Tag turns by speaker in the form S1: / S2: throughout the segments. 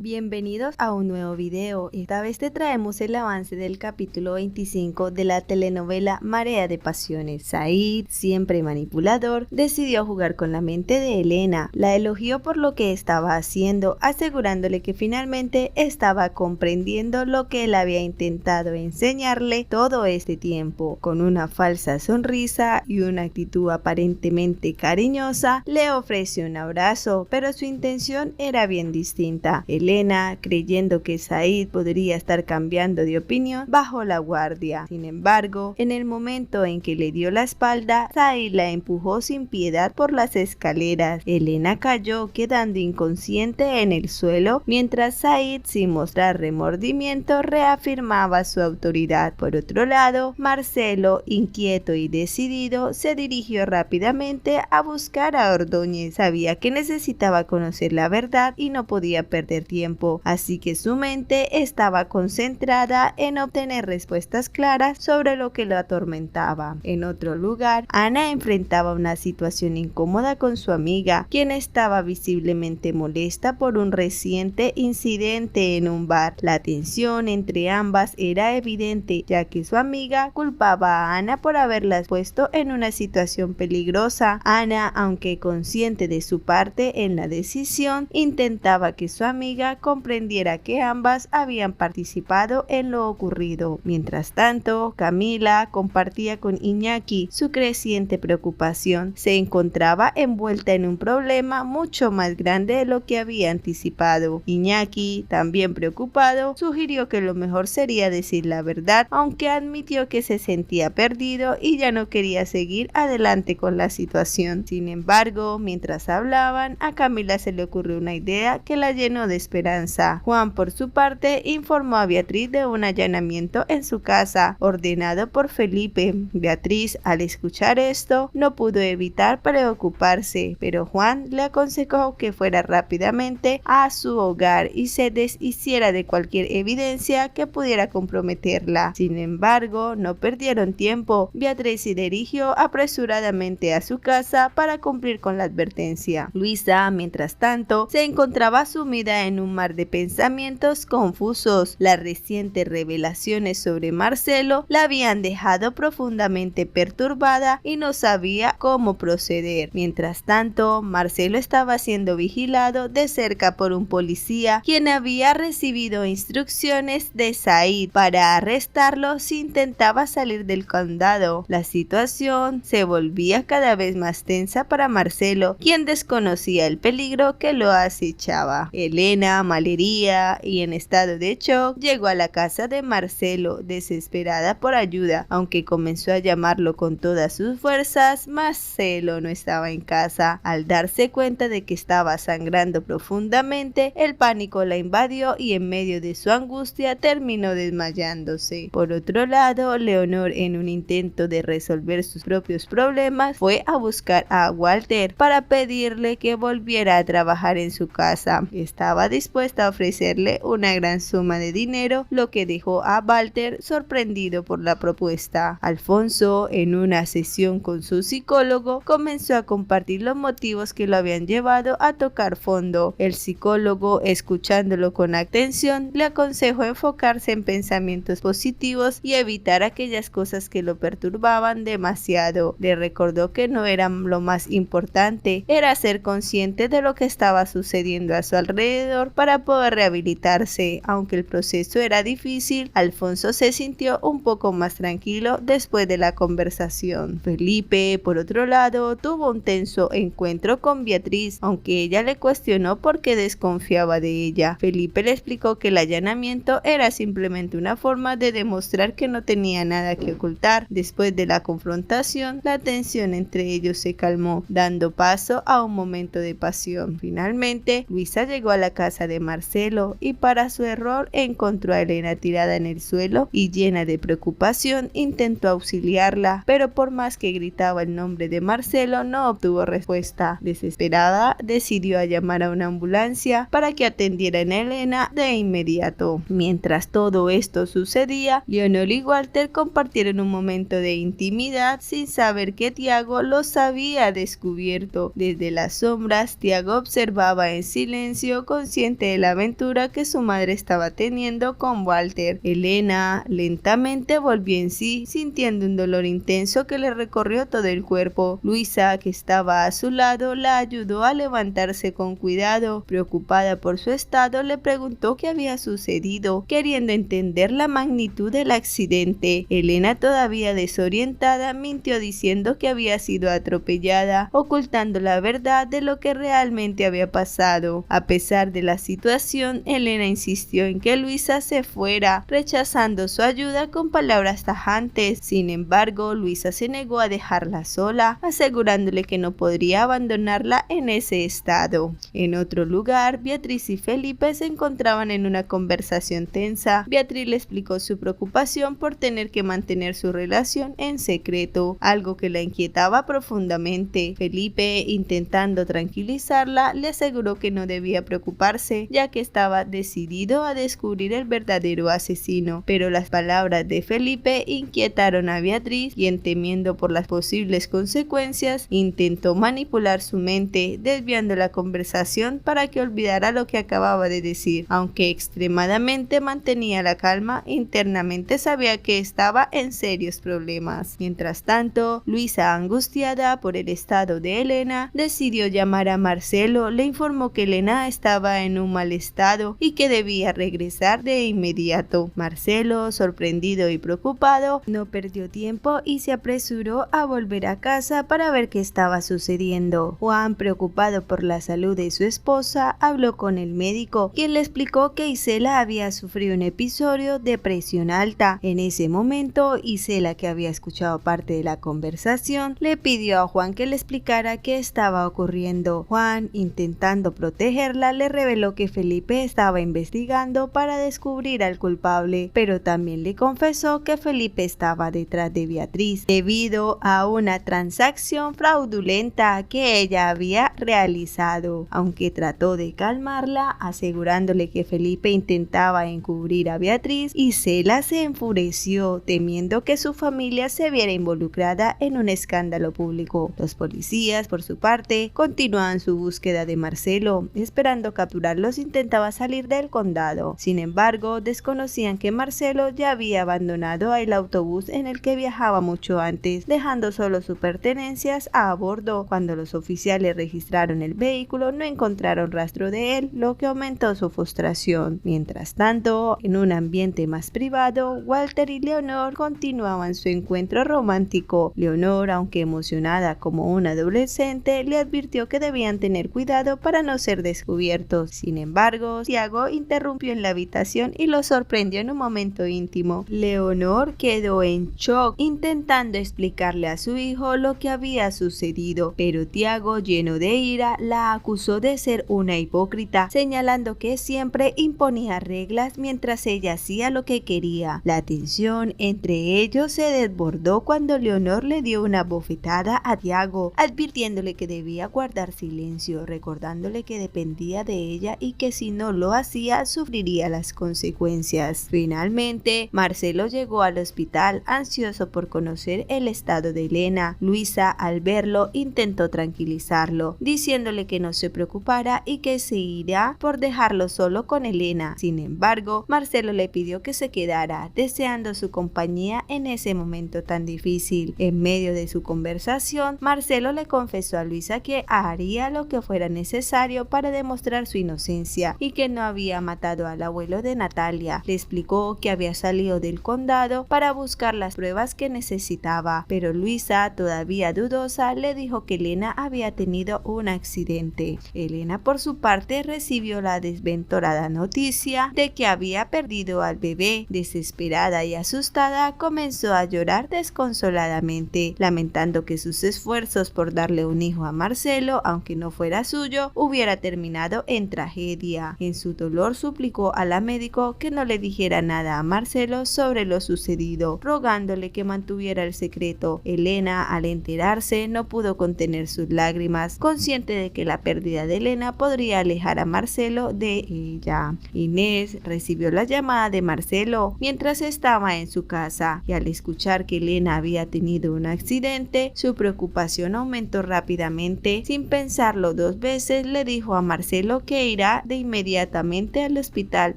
S1: Bienvenidos a un nuevo video. Esta vez te traemos el avance del capítulo 25 de la telenovela Marea de Pasiones. Said, siempre manipulador, decidió jugar con la mente de Elena. La elogió por lo que estaba haciendo, asegurándole que finalmente estaba comprendiendo lo que él había intentado enseñarle todo este tiempo. Con una falsa sonrisa y una actitud aparentemente cariñosa, le ofreció un abrazo, pero su intención era bien distinta. Elena, creyendo que Said podría estar cambiando de opinión, bajó la guardia. Sin embargo, en el momento en que le dio la espalda, Said la empujó sin piedad por las escaleras. Elena cayó, quedando inconsciente en el suelo, mientras Said, sin mostrar remordimiento, reafirmaba su autoridad. Por otro lado, Marcelo, inquieto y decidido, se dirigió rápidamente a buscar a Ordóñez. Sabía que necesitaba conocer la verdad y no podía perder tiempo, así que su mente estaba concentrada en obtener respuestas claras sobre lo que lo atormentaba. En otro lugar, Ana enfrentaba una situación incómoda con su amiga, quien estaba visiblemente molesta por un reciente incidente en un bar. La tensión entre ambas era evidente, ya que su amiga culpaba a Ana por haberla puesto en una situación peligrosa. Ana, aunque consciente de su parte en la decisión, intentaba que su amiga comprendiera que ambas habían participado en lo ocurrido. Mientras tanto, Camila compartía con Iñaki su creciente preocupación. Se encontraba envuelta en un problema mucho más grande de lo que había anticipado. Iñaki, también preocupado, sugirió que lo mejor sería decir la verdad, aunque admitió que se sentía perdido y ya no quería seguir adelante con la situación. Sin embargo, mientras hablaban, a Camila se le ocurrió una idea que la llenó de esperanza. Juan, por su parte, informó a Beatriz de un allanamiento en su casa, ordenado por Felipe. Beatriz, al escuchar esto, no pudo evitar preocuparse, pero Juan le aconsejó que fuera rápidamente a su hogar y se deshiciera de cualquier evidencia que pudiera comprometerla. Sin embargo, no perdieron tiempo. Beatriz se dirigió apresuradamente a su casa para cumplir con la advertencia. Luisa, mientras tanto, se encontraba sumida en un mar de pensamientos confusos. Las recientes revelaciones sobre Marcelo la habían dejado profundamente perturbada y no sabía cómo proceder. Mientras tanto, Marcelo estaba siendo vigilado de cerca por un policía, quien había recibido instrucciones de Said para arrestarlo si intentaba salir del condado. La situación se volvía cada vez más tensa para Marcelo, quien desconocía el peligro que lo acechaba. Elena, malherida y en estado de shock, llegó a la casa de Marcelo, desesperada por ayuda. Aunque comenzó a llamarlo con todas sus fuerzas, Marcelo no estaba en casa. Al darse cuenta de que estaba sangrando profundamente, el pánico la invadió y en medio de su angustia terminó desmayándose. Por otro lado, Leonor, en un intento de resolver sus propios problemas, fue a buscar a Walter para pedirle que volviera a trabajar en su casa. Estaba dispuesta a ofrecerle una gran suma de dinero, lo que dejó a Walter sorprendido por la propuesta. Alfonso, en una sesión con su psicólogo, comenzó a compartir los motivos que lo habían llevado a tocar fondo. El psicólogo, escuchándolo con atención, le aconsejó enfocarse en pensamientos positivos y evitar aquellas cosas que lo perturbaban demasiado. Le recordó que no era lo más importante, era ser consciente de lo que estaba sucediendo a su alrededor para poder rehabilitarse. Aunque el proceso era difícil, Alfonso se sintió un poco más tranquilo después de la conversación. Felipe, por otro lado, tuvo un tenso encuentro con Beatriz, aunque ella le cuestionó por qué desconfiaba de ella. Felipe le explicó que el allanamiento era simplemente una forma de demostrar que no tenía nada que ocultar. Después de la confrontación, la tensión entre ellos se calmó, dando paso a un momento de pasión. Finalmente, Luisa llegó a la casa de Marcelo y para su error encontró a Elena tirada en el suelo y llena de preocupación intentó auxiliarla, pero por más que gritaba el nombre de Marcelo no obtuvo respuesta. Desesperada, decidió llamar a una ambulancia para que atendieran a Elena de inmediato. Mientras todo esto sucedía, Leonor y Walter compartieron un momento de intimidad sin saber que Tiago los había descubierto. Desde las sombras, Tiago observaba en silencio, consciente consciente de la aventura que su madre estaba teniendo con Walter. Elena lentamente volvió en sí, sintiendo un dolor intenso que le recorrió todo el cuerpo. Luisa, que estaba a su lado, la ayudó a levantarse con cuidado. Preocupada por su estado, le preguntó qué había sucedido, queriendo entender la magnitud del accidente. Elena, todavía desorientada, mintió diciendo que había sido atropellada, ocultando la verdad de lo que realmente había pasado. A pesar de la situación, Elena insistió en que Luisa se fuera, rechazando su ayuda con palabras tajantes. Sin embargo, Luisa se negó a dejarla sola, asegurándole que no podría abandonarla en ese estado. En otro lugar, Beatriz y Felipe se encontraban en una conversación tensa. Beatriz le explicó su preocupación por tener que mantener su relación en secreto, algo que la inquietaba profundamente. Felipe, intentando tranquilizarla, le aseguró que no debía preocuparse, ya que estaba decidido a descubrir el verdadero asesino. Pero las palabras de Felipe inquietaron a Beatriz, quien, temiendo por las posibles consecuencias, intentó manipular su mente, desviando la conversación para que olvidara lo que acababa de decir. Aunque extremadamente mantenía la calma, internamente sabía que estaba en serios problemas. Mientras tanto, Luisa, angustiada por el estado de Elena, decidió llamar a Marcelo. Le informó que Elena estaba en un mal estado y que debía regresar de inmediato. Marcelo, sorprendido y preocupado, no perdió tiempo y se apresuró a volver a casa para ver qué estaba sucediendo. Juan, preocupado por la salud de su esposa, habló con el médico, quien le explicó que Isela había sufrido un episodio de presión alta. En ese momento, Isela, que había escuchado parte de la conversación, le pidió a Juan que le explicara qué estaba ocurriendo. Juan, intentando protegerla, le reveló que Felipe estaba investigando para descubrir al culpable, pero también le confesó que Felipe estaba detrás de Beatriz debido a una transacción fraudulenta que ella había realizado. Aunque trató de calmarla, asegurándole que Felipe intentaba encubrir a Beatriz, Isela se enfureció, temiendo que su familia se viera involucrada en un escándalo público. Los policías, por su parte, continuaban su búsqueda de Marcelo. Esperando capturarlos, intentaba salir del condado. Sin embargo, desconocían que Marcelo ya había abandonado el autobús en el que viajaba mucho antes, dejando solo sus pertenencias a bordo. Cuando los oficiales registraron el vehículo, no encontraron rastro de él, lo que aumentó su frustración. Mientras tanto, en un ambiente más privado, Walter y Leonor continuaban su encuentro romántico. Leonor, aunque emocionada como una adolescente, le advirtió que debían tener cuidado para no ser descubiertos. Sin embargo, Tiago interrumpió en la habitación y lo sorprendió en un momento íntimo. Leonor quedó en shock, intentando explicarle a su hijo lo que había sucedido, pero Tiago, lleno de ira, la acusó de ser una hipócrita, señalando que siempre imponía reglas mientras ella hacía lo que quería. La tensión entre ellos se desbordó cuando Leonor le dio una bofetada a Tiago, advirtiéndole que debía guardar silencio, recordándole que dependía de ella y que si no lo hacía sufriría las consecuencias. Finalmente, Marcelo llegó al hospital, ansioso por conocer el estado de Elena. Luisa, al verlo, intentó tranquilizarlo, diciéndole que no se preocupara y que se irá por dejarlo solo con Elena. Sin embargo, Marcelo le pidió que se quedara, deseando su compañía en ese momento tan difícil. En medio de su conversación, Marcelo le confesó a Luisa que haría lo que fuera necesario para demostrar su inocencia y que no había matado al abuelo de Natalia. Le explicó que había salido del condado para buscar las pruebas que necesitaba, pero Luisa, todavía dudosa, le dijo que Elena había tenido un accidente. Elena, por su parte, recibió la desventurada noticia de que había perdido al bebé. Desesperada y asustada, comenzó a llorar desconsoladamente, lamentando que sus esfuerzos por darle un hijo a Marcelo, aunque no fuera suyo, hubiera terminado en tragedia. En su dolor suplicó a la médico que no le dijera nada a Marcelo sobre lo sucedido, rogándole que mantuviera el secreto. Elena, al enterarse, no pudo contener sus lágrimas, consciente de que la pérdida de Elena podría alejar a Marcelo de ella. Inés recibió la llamada de Marcelo mientras estaba en su casa y al escuchar que Elena había tenido un accidente, su preocupación aumentó rápidamente. Sin pensarlo dos veces, le dijo a Marcelo que irá de inmediatamente al hospital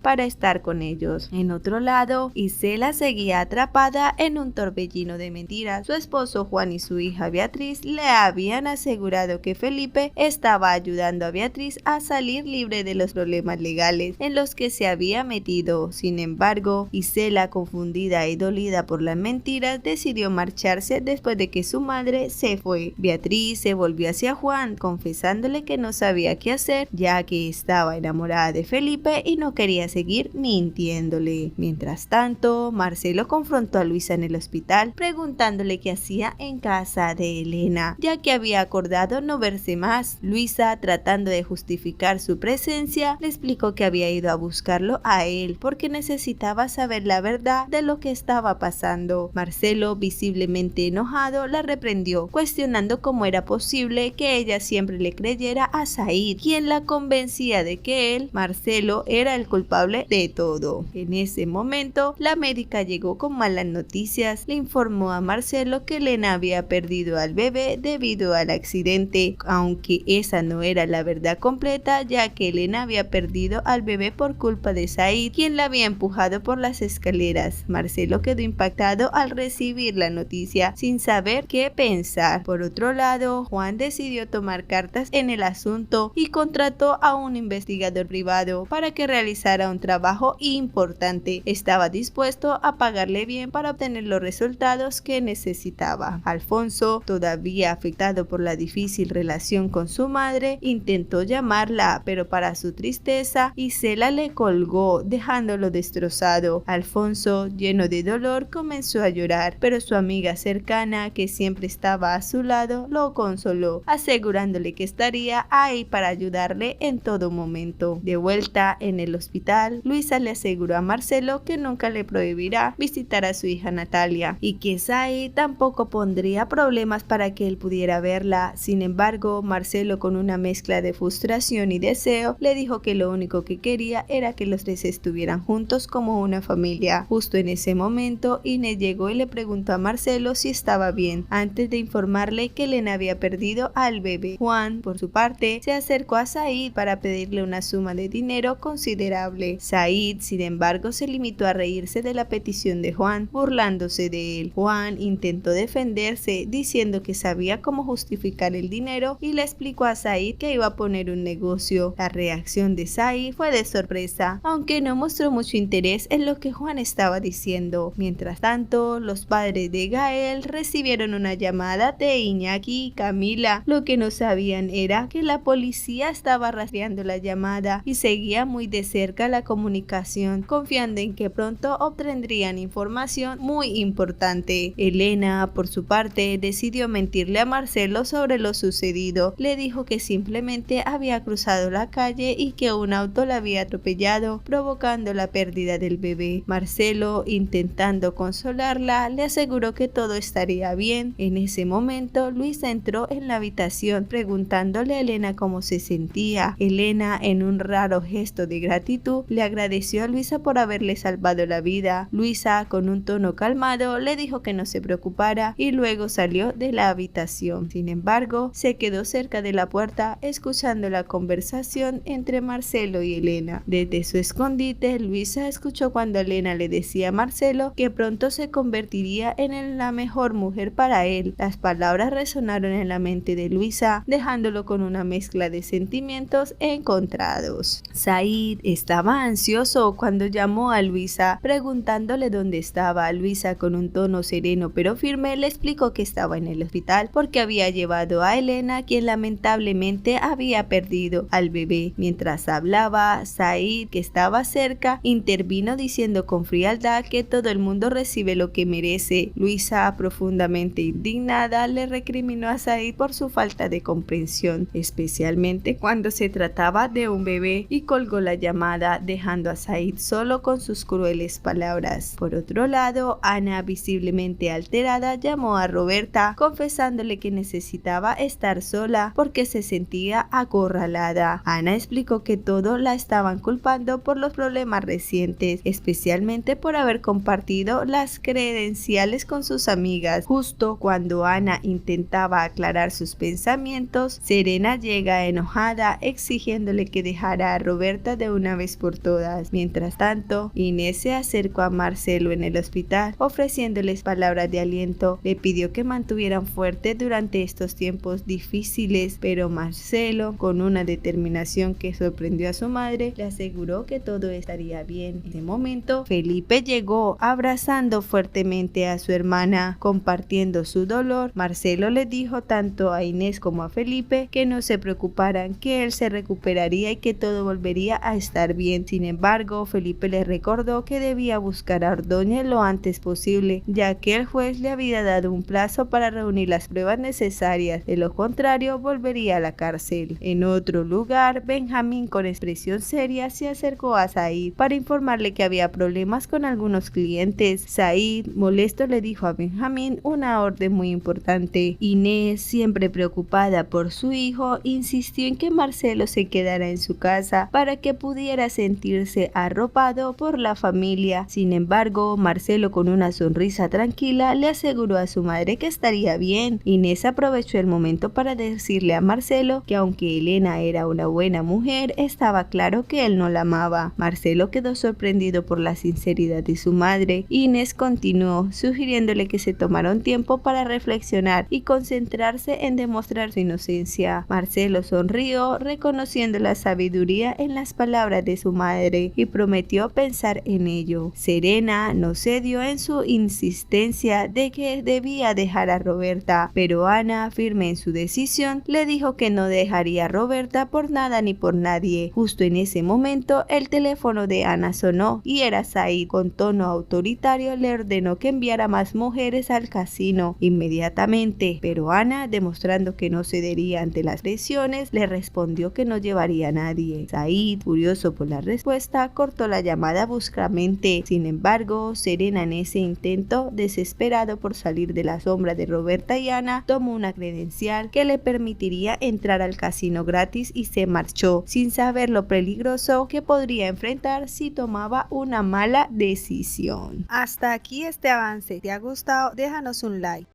S1: para estar con ellos. En otro lado, Isela seguía atrapada en un torbellino de mentiras. Su esposo Juan y su hija Beatriz le habían asegurado que Felipe estaba ayudando a Beatriz a salir libre de los problemas legales en los que se había metido. Sin embargo, Isela, confundida y dolida por las mentiras, decidió marcharse después de que su madre se fue. Beatriz se volvió hacia Juan, confesándole que no sabía qué hacer, ya que estaba enamorada de Felipe y no quería seguir mintiéndole. Mientras tanto, Marcelo confrontó a Luisa en el hospital, preguntándole qué hacía en casa de Elena, ya que había acordado no verse más. Luisa, tratando de justificar su presencia, le explicó que había ido a buscarlo a él porque necesitaba saber la verdad de lo que estaba pasando. Marcelo, visiblemente enojado, la reprendió, cuestionando cómo era posible que ella siempre le creyera a Said, quien la convencía de que él, Marcelo, era el culpable de todo. En ese momento, la médica llegó con malas noticias. Le informó a Marcelo que Elena había perdido al bebé debido al accidente, aunque esa no era la verdad completa, ya que Elena había perdido al bebé por culpa de Said, quien la había empujado por las escaleras. Marcelo quedó impactado al recibir la noticia, sin saber qué pensar. Por otro lado, Juan decidió tomar cartas en el asunto y contrató a un investigador privado para que realizara un trabajo importante. Estaba dispuesto a pagarle bien para obtener los resultados que necesitaba. Alfonso, todavía afectado por la difícil relación con su madre, intentó llamarla, pero para su tristeza, Isela le colgó, dejándolo destrozado. Alfonso, lleno de dolor, comenzó a llorar, pero su amiga cercana, que siempre estaba a su lado, lo consoló, asegurándole que estaría ahí para ayudarle en todo momento. De vuelta en el hospital, Luisa le aseguró a Marcelo que nunca le prohibirá visitar a su hija Natalia y que Said tampoco pondría problemas para que él pudiera verla. Sin embargo, Marcelo, con una mezcla de frustración y deseo, le dijo que lo único que quería era que los tres estuvieran juntos como una familia. Justo en ese momento, Inés llegó y le preguntó a Marcelo si estaba bien, antes de informarle que Elena había perdido al bebé. Juan, por su parte, se acercó a Said para pedirle una suma de dinero considerable. Said, sin embargo, se limitó a reírse de la petición de Juan, burlándose de él. Juan intentó defenderse, diciendo que sabía cómo justificar el dinero y le explicó a Said que iba a poner un negocio. La reacción de Said fue de sorpresa, aunque no mostró mucho interés en lo que Juan estaba diciendo. Mientras tanto, los padres de Gael recibieron una llamada de Iñaki y Camila. Lo que no sabían era que la policía estaba rastreando la llamada y seguía muy de cerca la comunicación, confiando en que pronto obtendrían información muy importante. Elena, por su parte, decidió mentirle a Marcelo sobre lo sucedido. Le dijo que simplemente había cruzado la calle y que un auto la había atropellado, provocando la pérdida del bebé. Marcelo, intentando consolarla, le aseguró que todo estaría bien. En ese momento, Luisa entró en la habitación preguntándole a Elena cómo se sentía. Elena, en un raro gesto de gratitud, le agradeció a Luisa por haberle salvado la vida. Luisa, con un tono calmado, le dijo que no se preocupara y luego salió de la habitación. Sin embargo, se quedó cerca de la puerta escuchando la conversación entre Marcelo y Elena. Desde su escondite, Luisa escuchó cuando Elena le decía a Marcelo que pronto se convertiría en la mejor mujer para él. Las palabras resonaron en la mente de Luisa, dejándolo con una mezcla de sentimientos encontrados. Said estaba ansioso cuando llamó a Luisa, preguntándole dónde estaba. Luisa, con un tono sereno pero firme, le explicó que estaba en el hospital porque había llevado a Elena, quien lamentablemente había perdido al bebé. Mientras hablaba, Said, que estaba cerca, intervino diciendo con frialdad que todo el mundo recibe lo que merece. Luisa, profundamente indignada, le recriminó a Said por su falta de comprensión, especialmente cuando se trataba de un bebé, y colgó la llamada, dejando a Said solo con sus crueles palabras. Por otro lado, Ana, visiblemente alterada, llamó a Roberta, confesándole que necesitaba estar sola porque se sentía acorralada. Ana explicó que todo la estaban culpando por los problemas recientes, especialmente por haber compartido las credenciales con sus amigas. Justo cuando Ana intentaba aclarar sus pensamientos, Serena llega enojada, exigiéndole pidiéndole que dejara a Roberta de una vez por todas. Mientras tanto, Inés se acercó a Marcelo en el hospital, ofreciéndoles palabras de aliento. Le pidió que mantuvieran fuerte durante estos tiempos difíciles, pero Marcelo, con una determinación que sorprendió a su madre, le aseguró que todo estaría bien. En ese momento, Felipe llegó abrazando fuertemente a su hermana, compartiendo su dolor. Marcelo le dijo tanto a Inés como a Felipe que no se preocuparan, que él se recuperaría y que todo volvería a estar bien. Sin embargo, Felipe le recordó que debía buscar a Ordóñez lo antes posible, ya que el juez le había dado un plazo para reunir las pruebas necesarias, de lo contrario volvería a la cárcel. En otro lugar, Benjamín, con expresión seria, se acercó a Said para informarle que había problemas con algunos clientes. Said, molesto, le dijo a Benjamín una orden muy importante. Inés, siempre preocupada por su hijo, insistió en que Marcelo se quedara en su casa para que pudiera sentirse arropado por la familia. Sin embargo, Marcelo, con una sonrisa tranquila, le aseguró a su madre que estaría bien. Inés aprovechó el momento para decirle a Marcelo que aunque Elena era una buena mujer, estaba claro que él no la amaba. Marcelo quedó sorprendido por la sinceridad de su madre. Inés continuó, sugiriéndole que se tomara un tiempo para reflexionar y concentrarse en demostrar su inocencia. Marcelo sonrió, reconociendo la sabiduría en las palabras de su madre, y prometió pensar en ello. Serena no cedió en su insistencia de que debía dejar a Roberta, pero Ana, firme en su decisión, le dijo que no dejaría a Roberta por nada ni por nadie. Justo en ese momento, el teléfono de Ana sonó y era Said. Con tono autoritario le ordenó que enviara más mujeres al casino inmediatamente, pero Ana, demostrando que no cedería ante las presiones, le respondió que no llevaría a nadie. Said, furioso por la respuesta, cortó la llamada bruscamente. Sin embargo, Serena, en ese intento desesperado por salir de la sombra de Roberta y Ana, tomó una credencial que le permitiría entrar al casino gratis y se marchó, sin saber lo peligroso que podría enfrentar si tomaba una mala decisión.
S2: Hasta aquí este avance. ¿Te ha gustado? Déjanos un like.